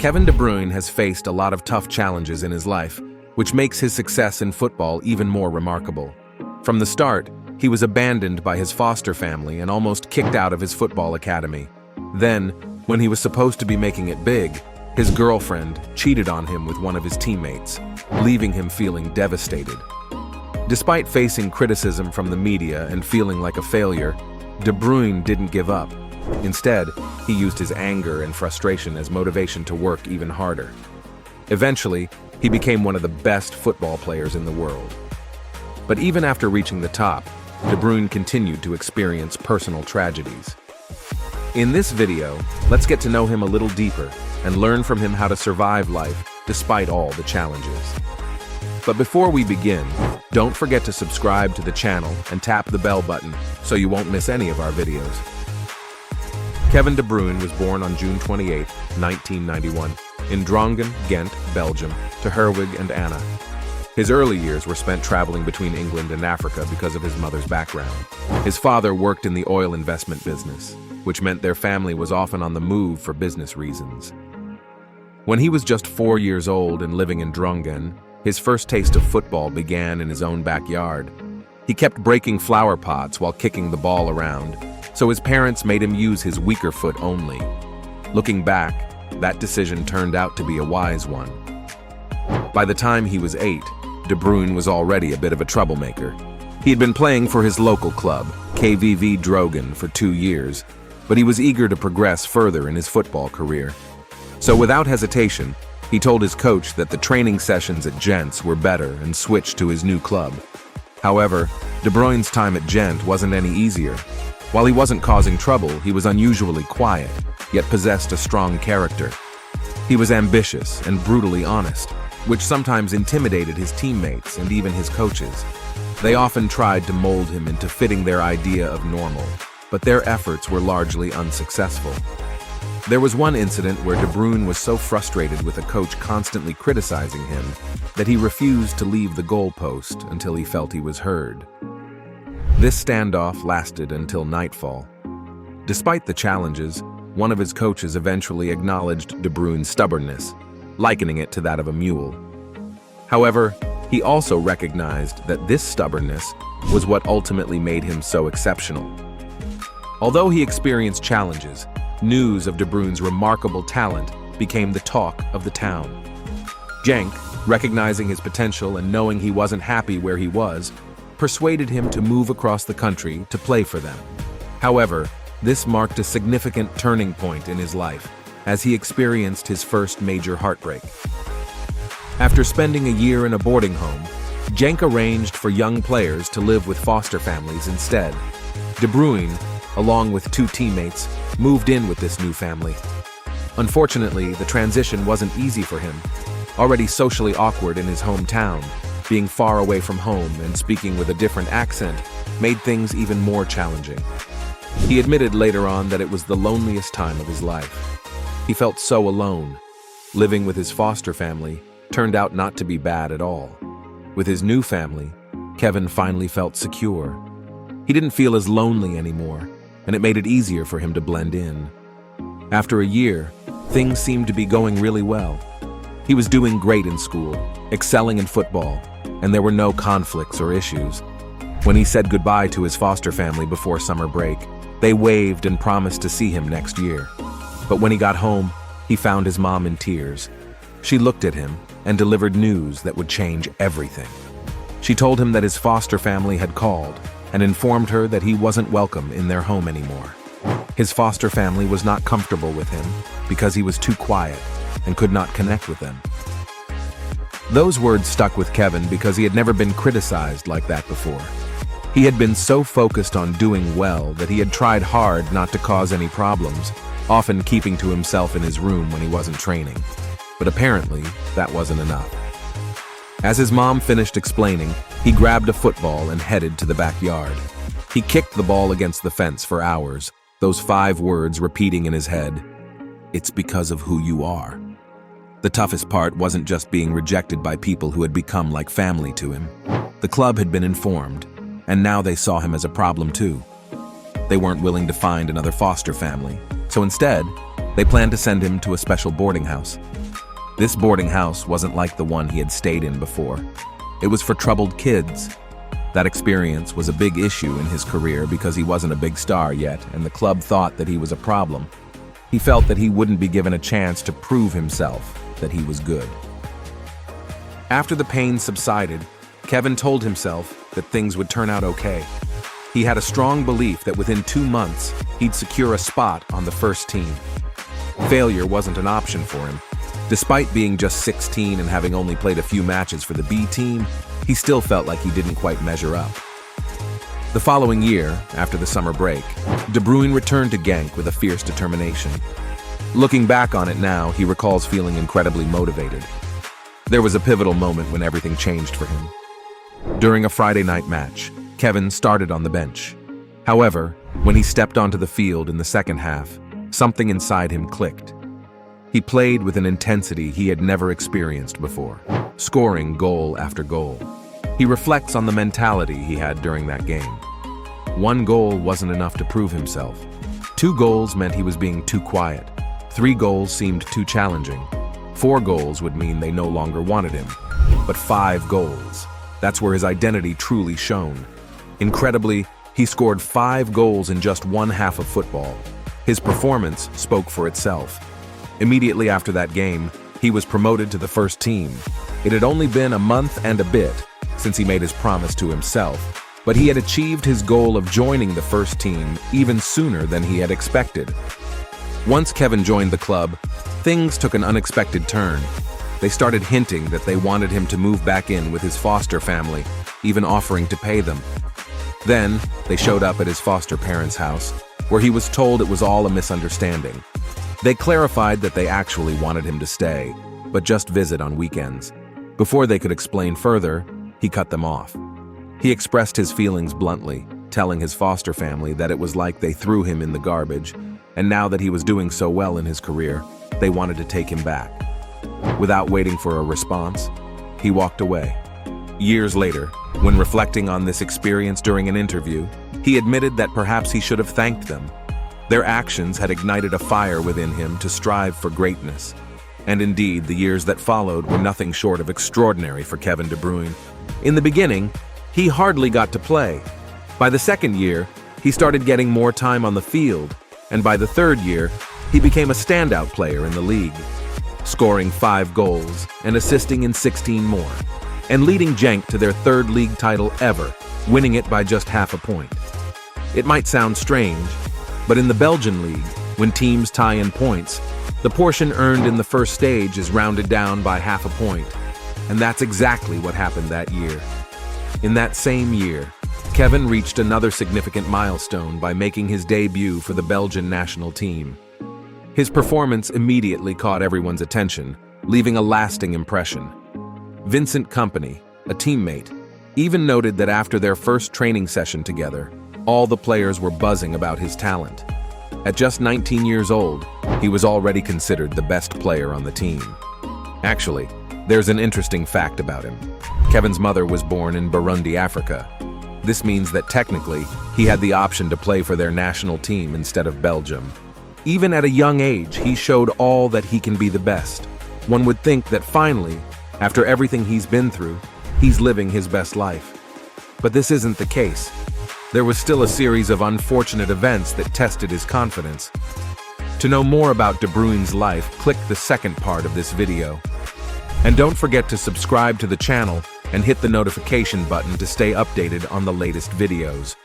Kevin De Bruyne has faced a lot of tough challenges in his life, which makes his success in football even more remarkable. From the start, he was abandoned by his foster family and almost kicked out of his football academy. Then, when he was supposed to be making it big, his girlfriend cheated on him with one of his teammates, leaving him feeling devastated. Despite facing criticism from the media and feeling like a failure, De Bruyne didn't give up. Instead, he used his anger and frustration as motivation to work even harder. Eventually, he became one of the best football players in the world. But even after reaching the top, De Bruyne continued to experience personal tragedies. In this video, let's get to know him a little deeper and learn from him how to survive life despite all the challenges. But before we begin, don't forget to subscribe to the channel and tap the bell button so you won't miss any of our videos. Kevin De Bruyne was born on June 28, 1991, in Drongen, Ghent, Belgium, to Herwig and Anna. His early years were spent traveling between England and Africa because of his mother's background. His father worked in the oil investment business, which meant their family was often on the move for business reasons. When he was just 4 years old and living in Drongen, his first taste of football began in his own backyard. He kept breaking flower pots while kicking the ball around, so his parents made him use his weaker foot only. Looking back, that decision turned out to be a wise one. By the time he was 8, De Bruyne was already a bit of a troublemaker. He had been playing for his local club, KVV Drogen, for 2 years, but he was eager to progress further in his football career. So without hesitation, he told his coach that the training sessions at Gents were better and switched to his new club. However, De Bruyne's time at Gent wasn't any easier. While he wasn't causing trouble, he was unusually quiet, yet possessed a strong character. He was ambitious and brutally honest, which sometimes intimidated his teammates and even his coaches. They often tried to mold him into fitting their idea of normal, but their efforts were largely unsuccessful. There was one incident where De Bruyne was so frustrated with a coach constantly criticizing him that he refused to leave the goalpost until he felt he was heard. This standoff lasted until nightfall. Despite the challenges, one of his coaches eventually acknowledged De Bruyne's stubbornness, likening it to that of a mule. However, he also recognized that this stubbornness was what ultimately made him so exceptional. Although he experienced challenges, news of De Bruyne's remarkable talent became the talk of the town. Genk, recognizing his potential and knowing he wasn't happy where he was, persuaded him to move across the country to play for them. However, this marked a significant turning point in his life, as he experienced his first major heartbreak. After spending a year in a boarding home, Genk arranged for young players to live with foster families instead. De Bruyne, along with 2 teammates, moved in with this new family. Unfortunately, the transition wasn't easy for him. Already socially awkward in his hometown, being far away from home and speaking with a different accent made things even more challenging. He admitted later on that it was the loneliest time of his life. He felt so alone. Living with his foster family turned out not to be bad at all. With his new family, Kevin finally felt secure. He didn't feel as lonely anymore, and it made it easier for him to blend in. After a year, things seemed to be going really well. He was doing great in school, excelling in football, and there were no conflicts or issues. When he said goodbye to his foster family before summer break, they waved and promised to see him next year. But when he got home, he found his mom in tears. She looked at him and delivered news that would change everything. She told him that his foster family had called and informed her that he wasn't welcome in their home anymore. His foster family was not comfortable with him because he was too quiet and could not connect with them. Those words stuck with Kevin because he had never been criticized like that before. He had been so focused on doing well that he had tried hard not to cause any problems, often keeping to himself in his room when he wasn't training. But apparently, that wasn't enough. As his mom finished explaining, he grabbed a football and headed to the backyard. He kicked the ball against the fence for hours, those 5 words repeating in his head, "It's because of who you are." The toughest part wasn't just being rejected by people who had become like family to him. The club had been informed, and now they saw him as a problem too. They weren't willing to find another foster family, so instead, They planned to send him to a special boarding house. This boarding house wasn't like the one he had stayed in before. It was for troubled kids. That experience was a big issue in his career because he wasn't a big star yet, and the club thought that he was a problem. He felt that he wouldn't be given a chance to prove himself that he was good. After the pain subsided, Kevin told himself that things would turn out okay. He had a strong belief that within 2 months, he'd secure a spot on the first team. Failure wasn't an option for him. Despite being just 16 and having only played a few matches for the B team, he still felt like he didn't quite measure up. The following year, after the summer break, De Bruyne returned to Genk with a fierce determination. Looking back on it now, he recalls feeling incredibly motivated. There was a pivotal moment when everything changed for him. During a Friday night match, Kevin started on the bench. However, when he stepped onto the field in the second half, something inside him clicked. He played with an intensity he had never experienced before, scoring goal after goal. He reflects on the mentality he had during that game. 1 goal wasn't enough to prove himself. 2 goals meant he was being too quiet. 3 goals seemed too challenging. 4 goals would mean they no longer wanted him. But 5 goals, that's where his identity truly shone. Incredibly, he scored 5 goals in just 1 half of football. His performance spoke for itself. Immediately after that game, he was promoted to the first team. It had only been a month and a bit since he made his promise to himself, but he had achieved his goal of joining the first team even sooner than he had expected. Once Kevin joined the club, things took an unexpected turn. They started hinting that they wanted him to move back in with his foster family, even offering to pay them. Then, they showed up at his foster parents' house, where he was told it was all a misunderstanding. They clarified that they actually wanted him to stay, but just visit on weekends. Before they could explain further, he cut them off. He expressed his feelings bluntly, telling his foster family that it was like they threw him in the garbage, and now that he was doing so well in his career, they wanted to take him back. Without waiting for a response, he walked away. Years later, when reflecting on this experience during an interview, he admitted that perhaps he should have thanked them. Their actions had ignited a fire within him to strive for greatness. And indeed, the years that followed were nothing short of extraordinary for Kevin De Bruyne. In the beginning, he hardly got to play. By the second year, he started getting more time on the field, and by the third year, he became a standout player in the league, scoring 5 goals and assisting in 16 more, and leading Genk to their 3rd league title ever, winning it by just half a point. It might sound strange, but in the Belgian league, when teams tie in points, the portion earned in the first stage is rounded down by half a point, and that's exactly what happened that year. In that same year, Kevin reached another significant milestone by making his debut for the Belgian national team. His performance immediately caught everyone's attention, leaving a lasting impression. Vincent Kompany, a teammate, even noted that after their first training session together, all the players were buzzing about his talent. At just 19 years old, he was already considered the best player on the team. Actually, there's an interesting fact about him. Kevin's mother was born in Burundi, Africa. This means that technically, he had the option to play for their national team instead of Belgium. Even at a young age, he showed all that he can be the best. One would think that finally, after everything he's been through, he's living his best life. But this isn't the case. There was still a series of unfortunate events that tested his confidence. To know more about De Bruyne's life, click the second part of this video. And don't forget to subscribe to the channel and hit the notification button to stay updated on the latest videos.